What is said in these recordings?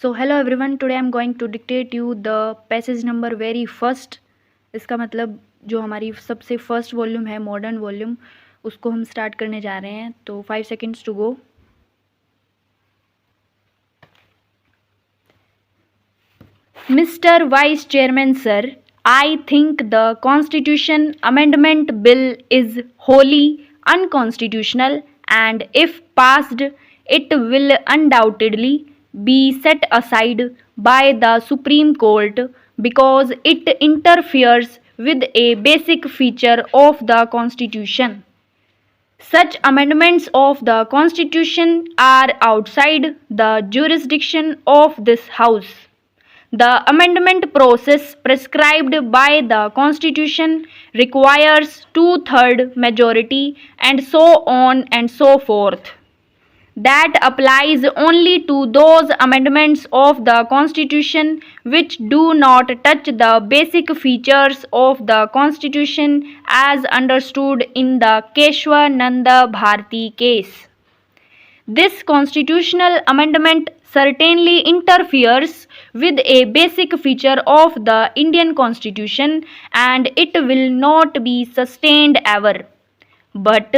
So hello everyone, today I'm going to dictate you the passage number very first. इसका मतलब जो हमारी सबसे फर्स्ट वॉल्यूम है मॉडर्न वॉल्यूम, उसको हम स्टार्ट करने जा रहे हैं. तो 5 seconds to go. Mr. Vice Chairman Sir, I think the Constitution Amendment Bill is wholly unconstitutional, and if passed, it will undoubtedly be set aside by the Supreme Court because it interferes with a basic feature of the Constitution. Such amendments of the Constitution are outside the jurisdiction of this House. The amendment process prescribed by the Constitution requires two-thirds majority and so on and so forth. That applies only to those amendments of the Constitution which do not touch the basic features of the Constitution as understood in the Keshwananda Bharati case. This constitutional amendment certainly interferes with a basic feature of the Indian Constitution and it will not be sustained ever. But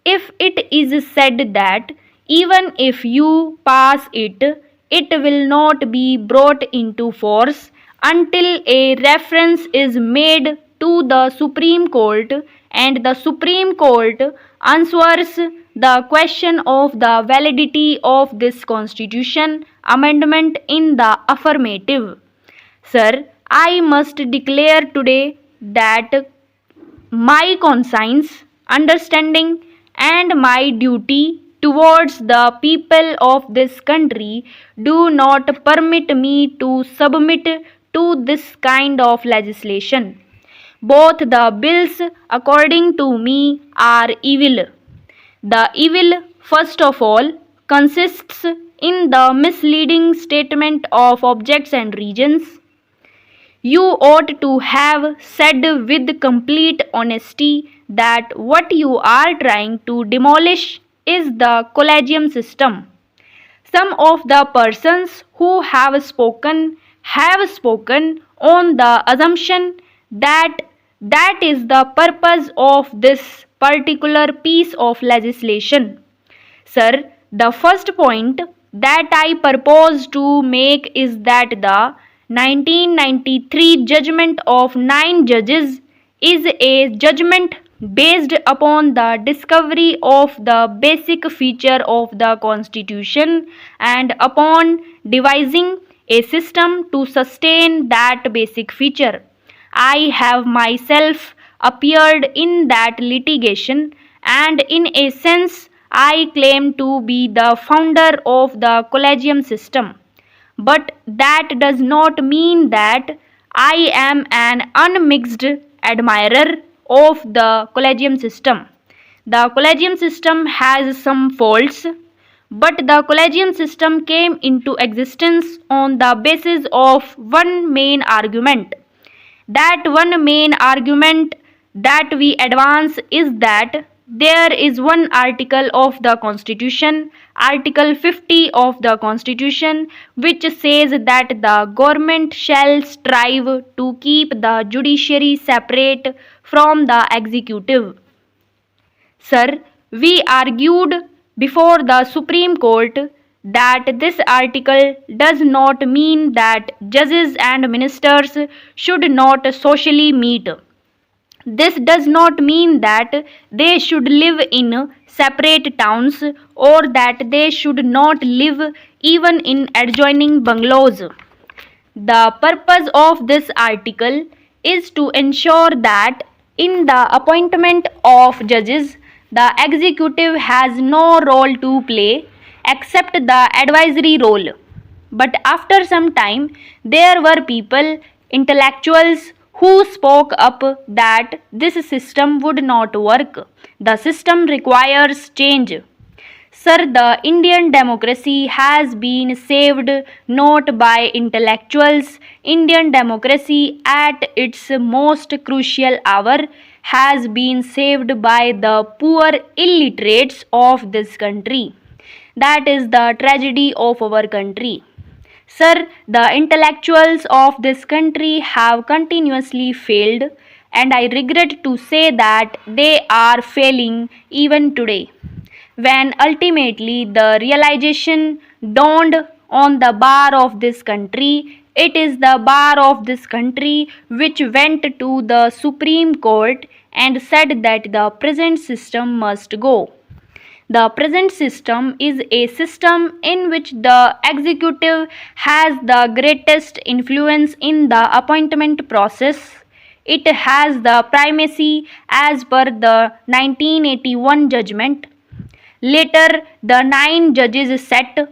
if it is said that even if you pass it, it will not be brought into force until a reference is made to the Supreme Court and the Supreme Court answers the question of the validity of this constitution amendment in the affirmative. Sir, I must declare today that my conscience, understanding, and my duty towards the people of this country do not permit me to submit to this kind of legislation. Both the bills, according to me, are evil. The evil, first of all, consists in the misleading statement of objects and regions. You ought to have said with complete honesty that what you are trying to demolish is the collegium system. Some of the persons who have spoken on the assumption that that is the purpose of this particular piece of legislation. Sir, the first point that I propose to make is that the 1993 judgment of 9 judges is a judgment based upon the discovery of the basic feature of the Constitution and upon devising a system to sustain that basic feature. I have myself appeared in that litigation and in a sense I claim to be the founder of the collegium system. But that does not mean that I am an unmixed admirer of the collegium system. The collegium system has some faults, but the collegium system came into existence on the basis of one main argument. That one main argument that we advance is that there is one article of the Constitution, Article 50 of the Constitution, which says that the government shall strive to keep the judiciary separate from the executive. Sir, we argued before the Supreme Court that this article does not mean that judges and ministers should not socially meet. This does not mean that they should live in separate towns or that they should not live even in adjoining bungalows. The purpose of this article is to ensure that in the appointment of judges, the executive has no role to play except the advisory role. But after some time, there were people, intellectuals, who spoke up that this system would not work. The system requires change. Sir, the Indian democracy has been saved not by intellectuals. Indian democracy at its most crucial hour has been saved by the poor illiterates of this country. That is the tragedy of our country. Sir, the intellectuals of this country have continuously failed, and I regret to say that they are failing even today. When ultimately the realization dawned on the bar of this country, it is the bar of this country which went to the Supreme Court and said that the present system must go. The present system is a system in which the executive has the greatest influence in the appointment process. It has the primacy as per the 1981 judgment. Later, the 9 judges sat.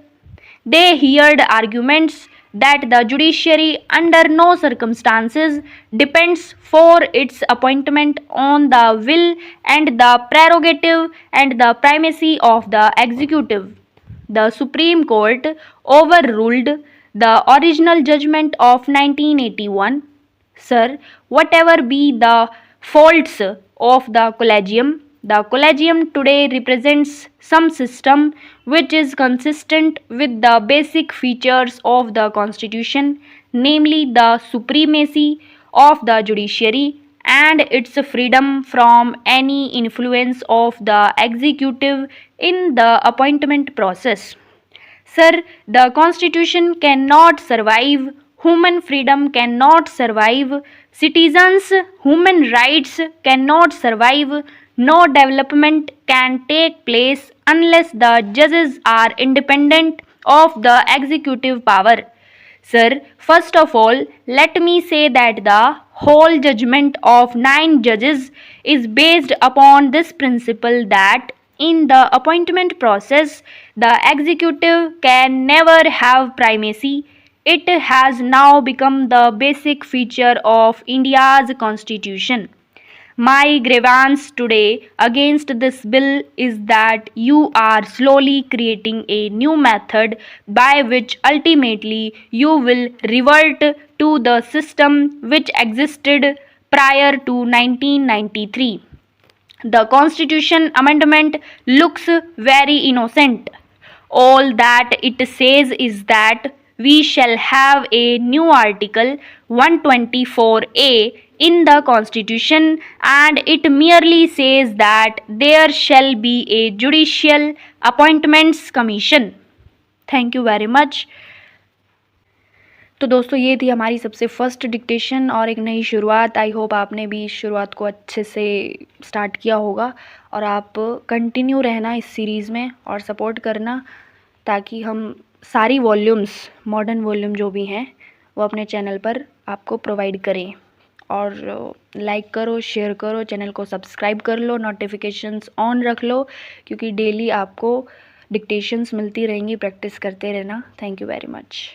They heard arguments that the judiciary under no circumstances depends for its appointment on the will and the prerogative and the primacy of the executive. The Supreme Court overruled the original judgment of 1981. Sir, whatever be the faults of the collegium today represents some system which is consistent with the basic features of the Constitution, namely the supremacy of the judiciary and its freedom from any influence of the executive in the appointment process. Sir, the Constitution cannot survive, human freedom cannot survive, citizens' human rights cannot survive, no development can take place unless the judges are independent of the executive power. Sir, first of all, let me say that the whole judgment of 9 judges is based upon this principle that in the appointment process, the executive can never have primacy. It has now become the basic feature of India's constitution. My grievance today against this bill is that you are slowly creating a new method by which ultimately you will revert to the system which existed prior to 1993. The Constitution Amendment looks very innocent. All that it says is that we shall have a new Article 124A in the Constitution, and it merely says that there shall be a Judicial Appointments Commission. Thank you very much. तो दोस्तों ये थी हमारी सबसे first dictation और एक नई शुरुआत. आई होप आपने भी इस शुरुआत को अच्छे से स्टार्ट किया होगा और आप कंटिन्यू रहना इस सीरीज़ में और सपोर्ट करना ताकि हम सारी वॉल्यूम्स मॉडर्न वॉल्यूम जो भी हैं वो अपने चैनल पर आपको प्रोवाइड करें. और लाइक करो, शेयर करो, चैनल को सब्सक्राइब कर लो, नोटिफिकेशंस ऑन रख लो क्योंकि डेली आपको डिक्टेशंस मिलती रहेंगी. प्रैक्टिस करते रहना. Thank you very much.